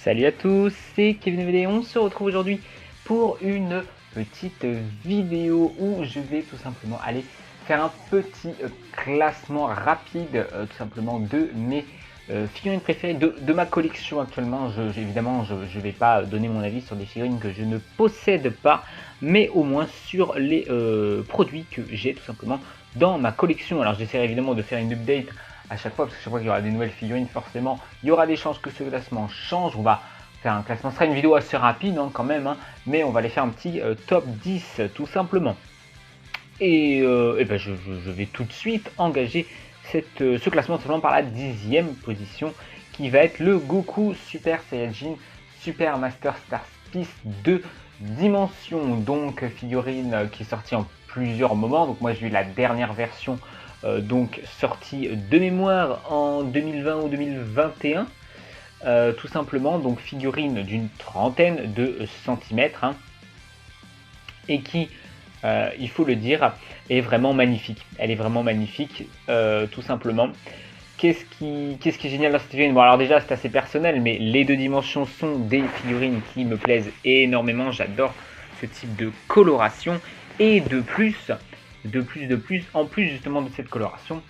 Salut à tous, c'est Kevin VD. On se retrouve aujourd'hui pour une petite vidéo où je vais tout simplement aller faire un petit classement rapide tout simplement de mes figurines préférées de ma collection actuellement. Évidemment, je ne vais pas donner mon avis sur des figurines que je ne possède pas, mais au moins sur les produits que j'ai tout simplement dans ma collection. Alors j'essaierai évidemment de faire une update à chaque fois, parce que chaque fois qu'il y aura des nouvelles figurines, forcément, il y aura des chances que ce classement change. On va faire un classement, ce sera une vidéo assez rapide quand même, mais on va aller faire un petit top 10 tout simplement. Et ben je vais tout de suite engager ce classement tout simplement par la 10e position, qui va être le Goku Super Saiyajin Super Master Star Piece 2 dimensions, donc figurine qui est sortie en plusieurs moments. Donc moi j'ai eu la dernière version donc sortie de mémoire en 2020 ou 2021, tout simplement. Donc figurine d'une trentaine de centimètres et qui, il faut le dire, est vraiment magnifique. Elle est vraiment magnifique, tout simplement. Qu'est-ce qui est génial dans cette figurine? Bon, alors déjà c'est assez personnel, mais les deux dimensions sont des figurines qui me plaisent énormément. J'adore ce type de coloration. Et de plus, en plus justement de cette coloration,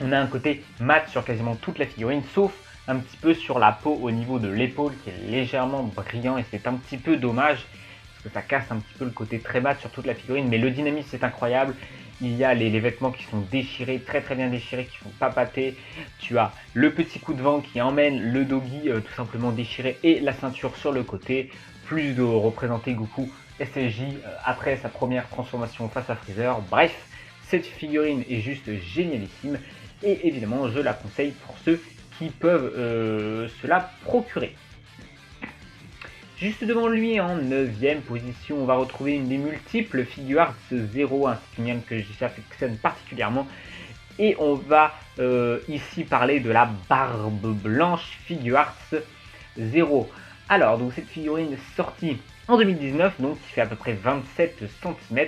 on a un côté mat sur quasiment toute la figurine, sauf un petit peu sur la peau au niveau de l'épaule qui est légèrement brillant, et c'est un petit peu dommage parce que ça casse un petit peu le côté très mat sur toute la figurine. Mais le dynamisme c'est incroyable. Il y a les vêtements qui sont déchirés, très bien déchirés, qui font papater. Tu as le petit coup de vent qui emmène le doggy tout simplement déchiré, et la ceinture sur le côté, plus de représenter Goku SSJ après sa première transformation face à Freezer. Bref, cette figurine est juste génialissime, et évidemment je la conseille pour ceux qui peuvent se la procurer. Juste devant lui, en 9e position, on va retrouver une des multiples Figuarts 0, un figurine que j'affectionne particulièrement. Et on va ici parler de la Barbe Blanche Figuarts 0. Alors, donc cette figurine est sortie en 2019, donc qui fait à peu près 27 cm,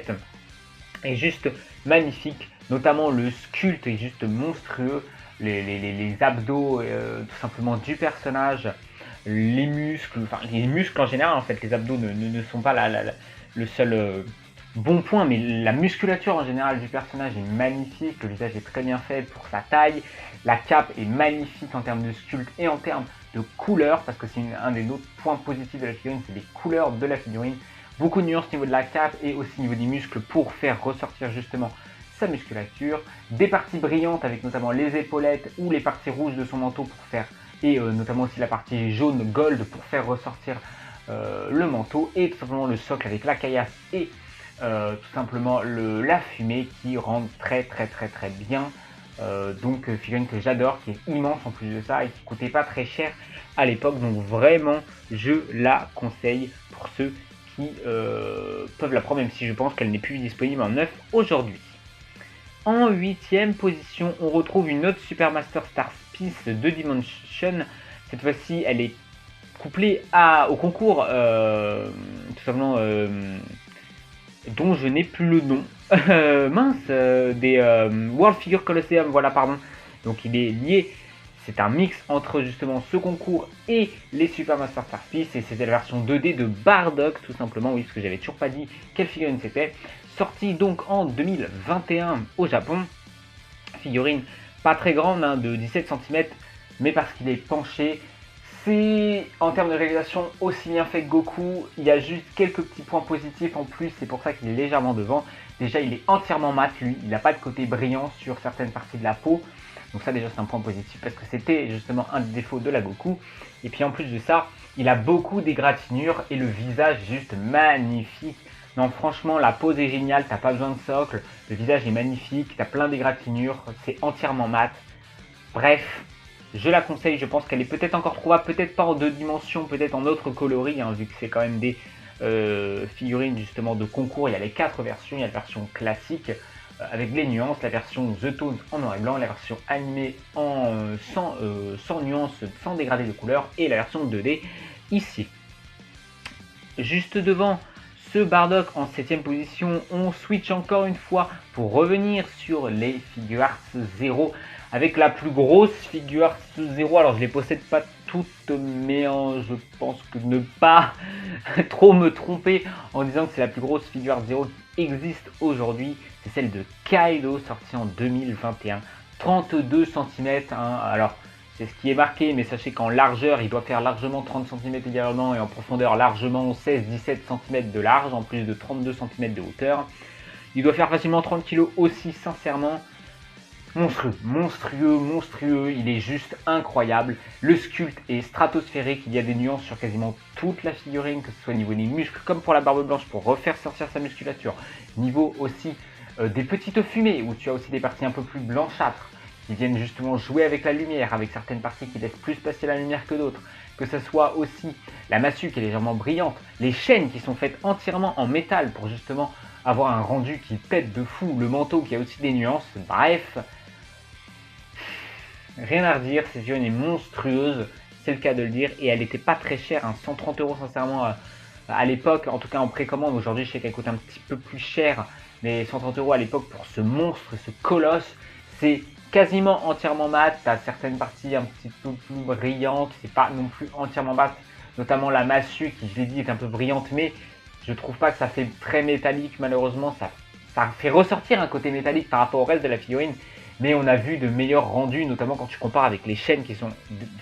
est juste magnifique. Notamment le sculpte est juste monstrueux, les abdos tout simplement du personnage, les muscles en général en fait. Les abdos ne sont pas le seul bon point, mais la musculature en général du personnage est magnifique. Le visage est très bien fait pour sa taille. La cape est magnifique en termes de sculpte et en termes de couleur, parce que c'est un des autres points positifs de la figurine, c'est les couleurs de la figurine. Beaucoup de nuances au niveau de la cape et aussi au niveau des muscles pour faire ressortir justement sa musculature. Des parties brillantes avec notamment les épaulettes ou les parties rouges de son manteau pour faire, et notamment aussi la partie jaune gold pour faire ressortir le manteau, et tout simplement le socle avec la caillasse et tout simplement la fumée qui rend très bien. Donc figurine que j'adore, qui est immense en plus de ça et qui coûtait pas très cher à l'époque. Donc vraiment je la conseille pour ceux qui peuvent la prendre, même si je pense qu'elle n'est plus disponible en neuf aujourd'hui. En 8e position, on retrouve une autre Super Master Star Piece de Dimension. Cette fois-ci, elle est couplée au concours, tout simplement, dont je n'ai plus le nom. Des World Figure Colosseum, voilà, pardon. Donc il est lié, c'est un mix entre justement ce concours et les Super Master Star Piece, et c'était la version 2D de Bardock, tout simplement, oui, parce que j'avais toujours pas dit quelle figurine c'était. Sortie donc en 2021 au Japon. Figurine pas très grande, de 17 cm, mais parce qu'il est penché. C'est en termes de réalisation aussi bien fait que Goku. Il y a juste quelques petits points positifs en plus, c'est pour ça qu'il est légèrement devant. Déjà il est entièrement mat lui, il n'a pas de côté brillant sur certaines parties de la peau. Donc ça déjà c'est un point positif, parce que c'était justement un des défauts de la Goku. Et puis en plus de ça, il a beaucoup d'égratignures et le visage juste magnifique. Non, franchement, la pose est géniale, t'as pas besoin de socle, le visage est magnifique, t'as plein d'égratignures, c'est entièrement mat. Bref, je la conseille, je pense qu'elle est peut-être encore trouvable, peut-être pas en 2 dimensions, peut-être en autre coloris, vu que c'est quand même des figurines justement de concours. Il y a les 4 versions, il y a la version classique avec les nuances, la version The Tone en noir et blanc, la version animée sans nuances, sans dégradé de couleur, et la version 2D ici. Juste devant ce Bardock en 7ème position, on switch encore une fois pour revenir sur les Figuarts 0. avec la plus grosse figure Sub-Zero. Alors je les possède pas toutes, mais je pense que ne pas trop me tromper en disant que c'est la plus grosse figure Zero qui existe aujourd'hui. C'est celle de Kaido, sortie en 2021. 32 cm. Hein. Alors c'est ce qui est marqué, mais sachez qu'en largeur, il doit faire largement 30 cm également, et en profondeur largement 16-17 cm de large, en plus de 32 cm de hauteur. Il doit faire facilement 30 kg aussi, sincèrement. Monstrueux, monstrueux, monstrueux, il est juste incroyable. Le sculpte est stratosphérique, il y a des nuances sur quasiment toute la figurine, que ce soit au niveau des muscles comme pour la barbe blanche pour refaire sortir sa musculature. Niveau aussi des petites fumées, où tu as aussi des parties un peu plus blanchâtres, qui viennent justement jouer avec la lumière, avec certaines parties qui laissent plus passer la lumière que d'autres. Que ce soit aussi la massue qui est légèrement brillante, les chaînes qui sont faites entièrement en métal pour justement avoir un rendu qui pète de fou, le manteau qui a aussi des nuances, bref... Rien à redire, cette figurine est monstrueuse, c'est le cas de le dire, et elle n'était pas très chère, hein, 130 € sincèrement à l'époque, en tout cas en précommande. Aujourd'hui je sais qu'elle coûte un petit peu plus cher, mais 130 € à l'époque pour ce monstre, ce colosse, c'est quasiment entièrement mat. Tu as certaines parties un petit peu plus brillantes, c'est pas non plus entièrement mat, notamment la massue qui, je l'ai dit, est un peu brillante, mais je trouve pas que ça fait très métallique. Malheureusement, ça fait ressortir un côté métallique par rapport au reste de la figurine. Mais on a vu de meilleurs rendus, notamment quand tu compares avec les chaînes qui sont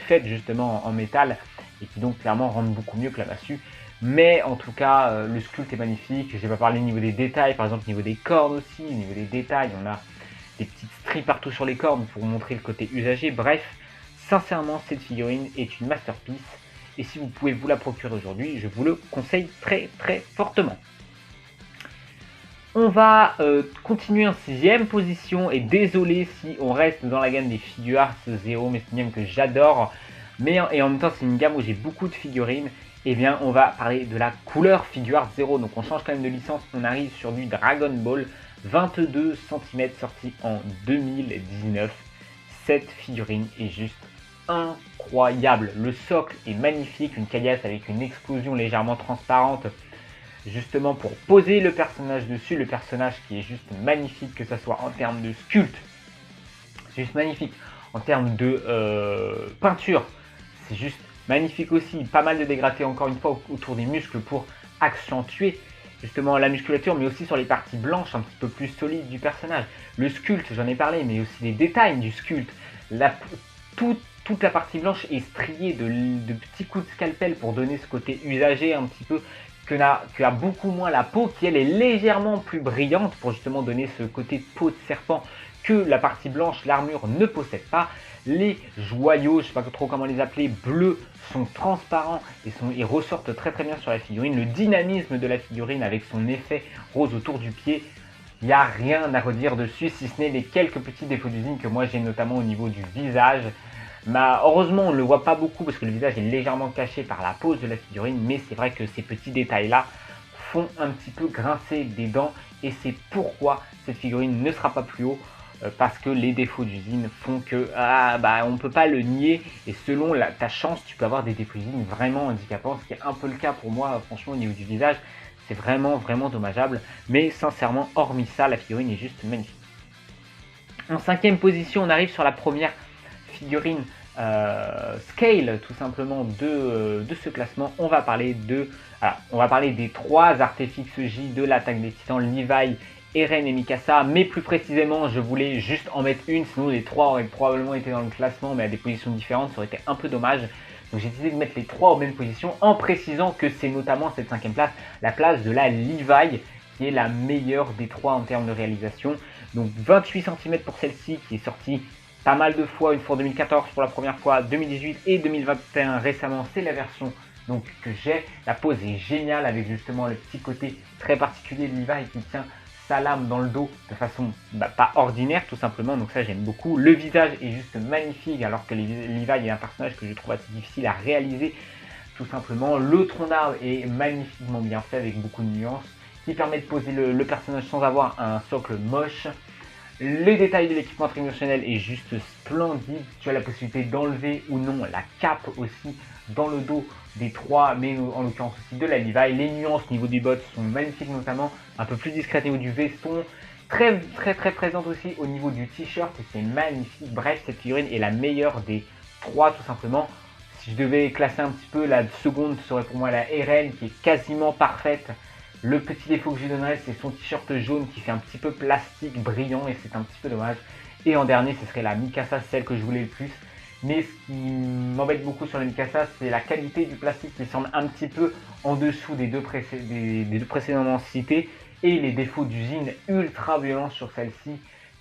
faites justement en métal et qui donc clairement rendent beaucoup mieux que la massue. Mais en tout cas, le sculpte est magnifique. Je vais pas parler au niveau des détails, par exemple au niveau des cornes aussi, au niveau des détails, on a des petites stries partout sur les cornes pour montrer le côté usagé. Bref, sincèrement, cette figurine est une masterpiece. Et si vous pouvez vous la procurer aujourd'hui, je vous le conseille très très fortement. On va continuer en 6ème position, et désolé si on reste dans la gamme des figures Zero, mais c'est une gamme que j'adore, et en même temps c'est une gamme où j'ai beaucoup de figurines. Et bien on va parler de la couleur figure Zero, donc on change quand même de licence, on arrive sur du Dragon Ball, 22 cm, sorti en 2019. Cette figurine est juste incroyable, le socle est magnifique, une caillasse avec une explosion légèrement transparente, justement pour poser le personnage dessus, le personnage qui est juste magnifique, que ce soit en termes de sculpte, c'est juste magnifique, en termes de peinture, c'est juste magnifique aussi, pas mal de dégradés encore une fois autour des muscles pour accentuer justement la musculature, mais aussi sur les parties blanches un petit peu plus solides du personnage. Le sculpte, j'en ai parlé, mais aussi les détails du sculpte, toute la partie blanche est striée de petits coups de scalpel pour donner ce côté usagé un petit peu, que a beaucoup moins la peau, qui elle est légèrement plus brillante pour justement donner ce côté peau de serpent que la partie blanche, l'armure ne possède pas. Les joyaux, je ne sais pas trop comment les appeler, bleus, sont transparents et ressortent très très bien sur la figurine. Le dynamisme de la figurine avec son effet rose autour du pied, il n'y a rien à redire dessus, si ce n'est les quelques petits défauts d'usine que moi j'ai, notamment au niveau du visage. Heureusement on ne le voit pas beaucoup parce que le visage est légèrement caché par la pose de la figurine, mais c'est vrai que ces petits détails là font un petit peu grincer des dents, et c'est pourquoi cette figurine ne sera pas plus haut, parce que les défauts d'usine font que on ne peut pas le nier, et selon ta chance tu peux avoir des défauts d'usine vraiment handicapants, ce qui est un peu le cas pour moi. Franchement au niveau du visage c'est vraiment vraiment dommageable, mais sincèrement hormis ça la figurine est juste magnifique. En 5ème position on arrive sur la première figurine scale tout simplement de ce classement. On va parler des 3 artéfixes J de l'attaque des titans, Levi, Eren et Mikasa, mais plus précisément je voulais juste en mettre une, sinon les 3 auraient probablement été dans le classement mais à des positions différentes, ça aurait été un peu dommage. Donc j'ai décidé de mettre les 3 aux mêmes positions, en précisant que c'est notamment cette 5ème place, la place de la Levi, qui est la meilleure des 3 en termes de réalisation. Donc 28 cm pour celle-ci, qui est sortie pas mal de fois, une fois en 2014 pour la première fois, 2018 et 2021 récemment, c'est la version donc que j'ai. La pose est géniale avec justement le petit côté très particulier de Levi qui tient sa lame dans le dos de façon pas ordinaire tout simplement, donc ça j'aime beaucoup. Le visage est juste magnifique alors que Levi est un personnage que je trouve assez difficile à réaliser tout simplement. Le tronc d'arbre est magnifiquement bien fait avec beaucoup de nuances qui permet de poser le personnage sans avoir un socle moche. Les détails de l'équipement tridimensionnel est juste splendide. Tu as la possibilité d'enlever ou non la cape aussi dans le dos des 3, mais en l'occurrence aussi de la Levi. Les nuances au niveau des bottes sont magnifiques, notamment un peu plus discrètes au niveau du veston, Très présente aussi au niveau du t-shirt et c'est magnifique. Bref, cette figurine est la meilleure des trois tout simplement. Si je devais classer un petit peu, la seconde serait pour moi la RN qui est quasiment parfaite. Le petit défaut que je lui donnerais, c'est son t-shirt jaune qui fait un petit peu plastique, brillant et c'est un petit peu dommage. Et en dernier, ce serait la Mikasa, celle que je voulais le plus. Mais ce qui m'embête beaucoup sur la Mikasa, c'est la qualité du plastique qui semble un petit peu en dessous des deux précédemment cités. Et les défauts d'usine ultra violents sur celle-ci.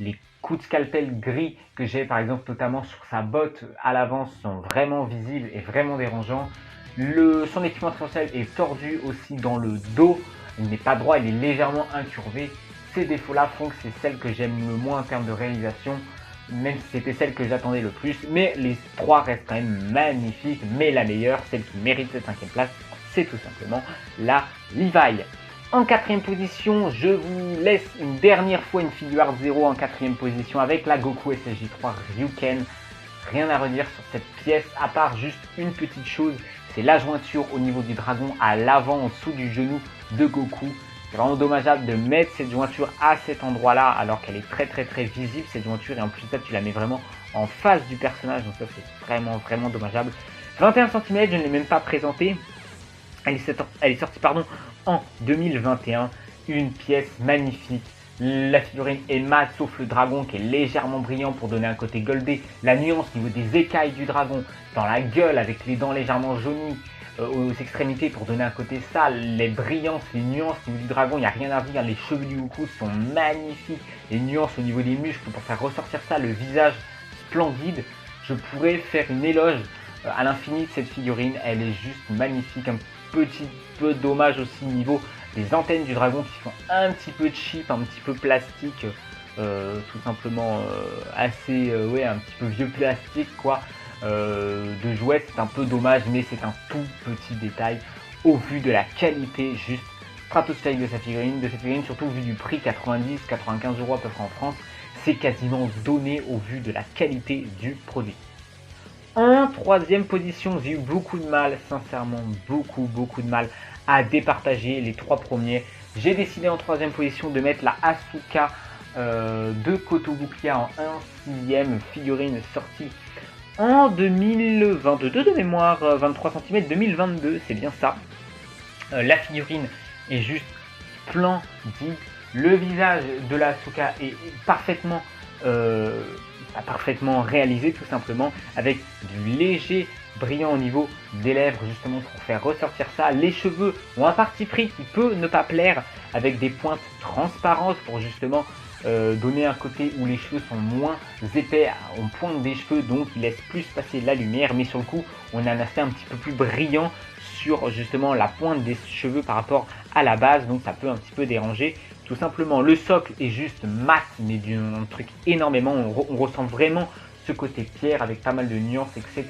Les coups de scalpel gris que j'ai par exemple notamment sur sa botte à l'avant sont vraiment visibles et vraiment dérangeants. Son équipement triomphal est tordu aussi dans le dos. Il n'est pas droit, il est légèrement incurvé. Ces défauts-là font que c'est celle que j'aime le moins en termes de réalisation, même si c'était celle que j'attendais le plus. Mais les trois restent quand même magnifiques, mais la meilleure, celle qui mérite cette 5e place, c'est tout simplement la Levi. En 4e position, je vous laisse une dernière fois une figure art 0 en 4e position avec la Goku SSJ3 Ryuken. Rien à redire sur cette pièce, à part juste une petite chose, c'est la jointure au niveau du dragon à l'avant, en dessous du genou de Goku. C'est vraiment dommageable de mettre cette jointure à cet endroit-là, alors qu'elle est très visible cette jointure, et en plus de ça, tu la mets vraiment en face du personnage, donc ça c'est vraiment dommageable. 21 cm, je ne l'ai même pas présenté. Elle est sortie en 2021, une pièce magnifique. La figurine est mat sauf le dragon qui est légèrement brillant pour donner un côté goldé. La nuance au niveau des écailles du dragon, dans la gueule avec les dents légèrement jaunies aux extrémités pour donner un côté sale. Les brillances, les nuances au niveau du dragon, il n'y a rien à dire. Les cheveux du Goku sont magnifiques. Les nuances au niveau des muscles pour faire ressortir ça, le visage splendide. Je pourrais faire une éloge à l'infini de cette figurine. Elle est juste magnifique. Un petit peu dommage aussi au niveau des antennes du dragon qui font un petit peu cheap, un petit peu plastique, tout simplement assez, un petit peu vieux plastique quoi, de jouet. C'est un peu dommage, mais c'est un tout petit détail au vu de la qualité juste stratosphérique de cette figurine, surtout au vu du prix 90-95 € à peu près en France. C'est quasiment donné au vu de la qualité du produit. En 3e position, j'ai eu beaucoup de mal, sincèrement beaucoup de mal à départager les 3 premiers. J'ai décidé en 3e position de mettre la Asuka de Kotobukiya en 1/6e figurine sortie en 2022 de mémoire, 23 cm 2022, c'est bien ça. La figurine est juste splendide. Le visage de la Asuka est parfaitement réalisé tout simplement, avec du léger brillant au niveau des lèvres justement pour faire ressortir ça. Les cheveux ont un parti pris qui peut ne pas plaire, avec des pointes transparentes pour justement donner un côté où les cheveux sont moins épais, on pointe des cheveux donc il laisse plus passer la lumière, mais sur le coup on a un aspect un petit peu plus brillant sur justement la pointe des cheveux par rapport à la base, donc ça peut un petit peu déranger. Tout simplement, le socle est juste mat, mais d'un truc énormément. On ressent vraiment ce côté pierre avec pas mal de nuances, etc.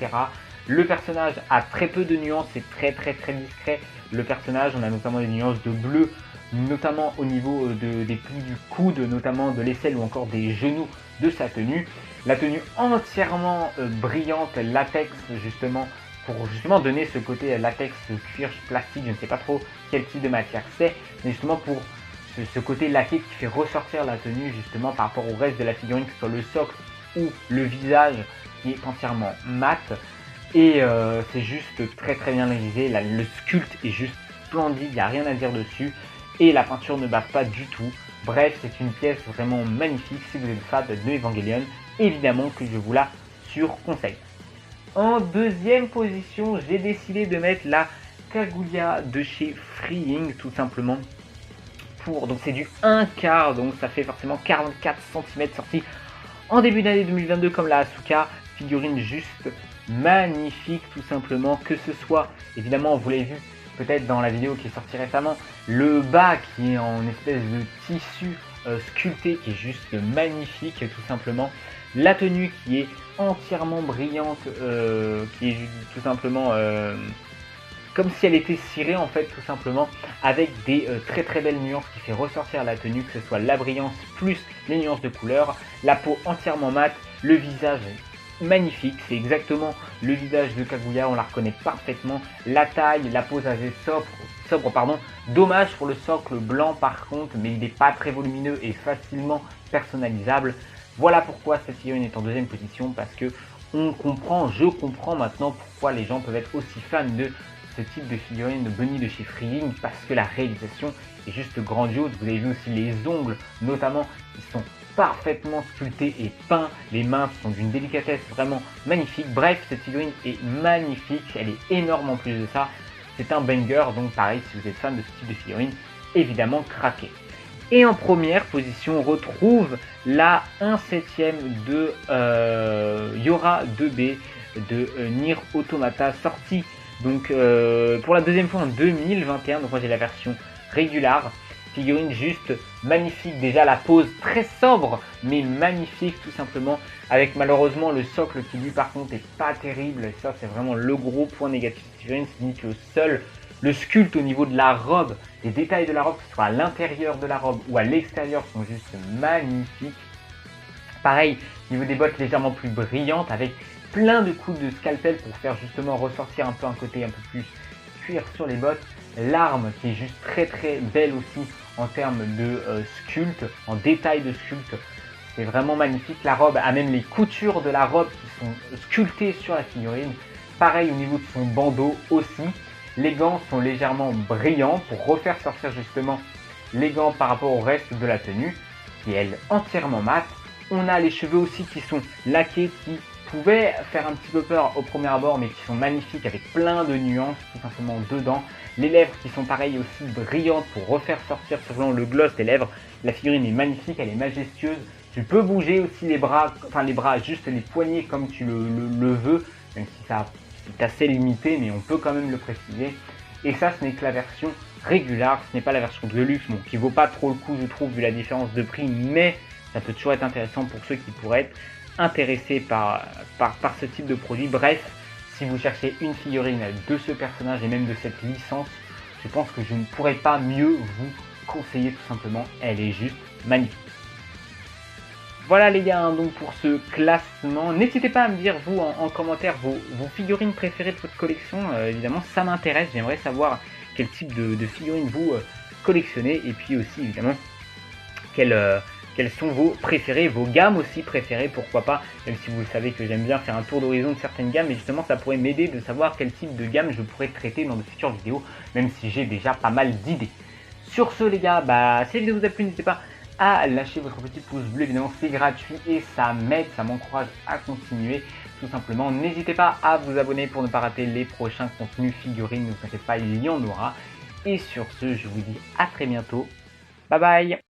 Le personnage a très peu de nuances, c'est très discret. Le personnage, on a notamment des nuances de bleu, notamment au niveau des plis du coude, notamment de l'aisselle ou encore des genoux de sa tenue. La tenue entièrement brillante, latex justement, pour justement donner ce côté latex, cuir, plastique, je ne sais pas trop quel type de matière c'est, mais justement pour ce côté laqué qui fait ressortir la tenue justement par rapport au reste de la figurine, que ce soit le socle ou le visage qui est entièrement mat. Et c'est juste très bien réalisé, le sculpte est juste splendide, il n'y a rien à dire dessus. Et la peinture ne bave pas du tout. Bref, c'est une pièce vraiment magnifique. Si vous êtes fan de Evangelion, évidemment que je vous la surconseille. En 2e position, j'ai décidé de mettre la Kaguya de chez Freeing, tout simplement. Donc c'est du 1/4, donc ça fait forcément 44 cm sorti en début d'année 2022 comme la Asuka. Figurine juste magnifique tout simplement, que ce soit, évidemment vous l'avez vu peut-être dans la vidéo qui est sortie récemment, le bas qui est en espèce de tissu sculpté qui est juste magnifique tout simplement, la tenue qui est entièrement brillante, qui est tout simplement comme si elle était cirée en fait tout simplement, avec des très belles nuances qui fait ressortir la tenue, que ce soit la brillance plus les nuances de couleur, la peau entièrement mate, le visage magnifique, c'est exactement le visage de Kaguya, on la reconnaît parfaitement, la taille, la pose assez sobre, sobre, pardon. Dommage pour le socle blanc par contre, mais il n'est pas très volumineux et facilement personnalisable. Voilà pourquoi cette figurine est en deuxième position, parce que je comprends maintenant pourquoi les gens peuvent être aussi fans de ce type de figurine de Bunny de chez Freeling, parce que la réalisation est juste grandiose. Vous avez vu aussi les ongles notamment, qui sont parfaitement sculptés et peints. Les mains sont d'une délicatesse vraiment magnifique. Bref, cette figurine est magnifique, elle est énorme en plus de ça. C'est un banger, donc pareil, si vous êtes fan de ce type de figurine, évidemment craquez. Et en première position, on retrouve la 1/7 de Yora 2B de Nier Automata, sortie donc pour la deuxième fois en 2021. Donc moi j'ai la version régulière. Figurine juste magnifique, déjà la pose très sobre mais magnifique tout simplement, avec malheureusement le socle qui lui par contre est pas terrible, et ça c'est vraiment le gros point négatif de cette figurine. C'est le sculpte au niveau de la robe, les détails de la robe, que ce soit à l'intérieur de la robe ou à l'extérieur, sont juste magnifiques. Pareil, niveau des bottes légèrement plus brillantes, avec plein de coups de scalpel pour faire justement ressortir un peu un côté un peu plus cuir sur les bottes. L'arme qui est juste très très belle aussi en termes de sculpte, en détail de sculpte. C'est vraiment magnifique. La robe a même les coutures de la robe qui sont sculptées sur la figurine. Pareil au niveau de son bandeau aussi. Les gants sont légèrement brillants pour refaire sortir justement les gants par rapport au reste de la tenue, qui est elle entièrement mat. On a les cheveux aussi qui sont laqués, qui pouvaient faire un petit peu peur au premier abord, mais qui sont magnifiques avec plein de nuances tout simplement dedans. Les lèvres qui sont pareilles aussi brillantes pour refaire sortir simplement le gloss des lèvres. La figurine est magnifique, elle est majestueuse. Tu peux bouger aussi les bras, juste les poignets comme tu le veux, même si ça est assez limité, mais on peut quand même le préciser. Et ça, ce n'est que la version régulière, ce n'est pas la version de luxe, bon, qui vaut pas trop le coup je trouve vu la différence de prix, mais ça peut toujours être intéressant pour ceux qui pourraient être intéressés par ce type de produit. Bref, si vous cherchez une figurine de ce personnage et même de cette licence, je pense que je ne pourrais pas mieux vous conseiller tout simplement, elle est juste magnifique. Voilà les gars, donc pour ce classement, n'hésitez pas à me dire vous en commentaire vos figurines préférées de votre collection, évidemment ça m'intéresse, j'aimerais savoir quel type de figurines vous collectionnez, et puis aussi évidemment quelles sont vos préférées, vos gammes aussi préférées, pourquoi pas, même si vous savez que j'aime bien faire un tour d'horizon de certaines gammes, mais justement ça pourrait m'aider de savoir quel type de gamme je pourrais traiter dans de futures vidéos, même si j'ai déjà pas mal d'idées. Sur ce les gars, si la vidéo vous a plu, n'hésitez pas à lâcher votre petit pouce bleu, évidemment c'est gratuit et ça m'aide, ça m'encourage à continuer tout simplement. N'hésitez pas à vous abonner pour ne pas rater les prochains contenus figurines, ne vous inquiétez pas, il y en aura. Et sur ce, je vous dis à très bientôt, bye bye.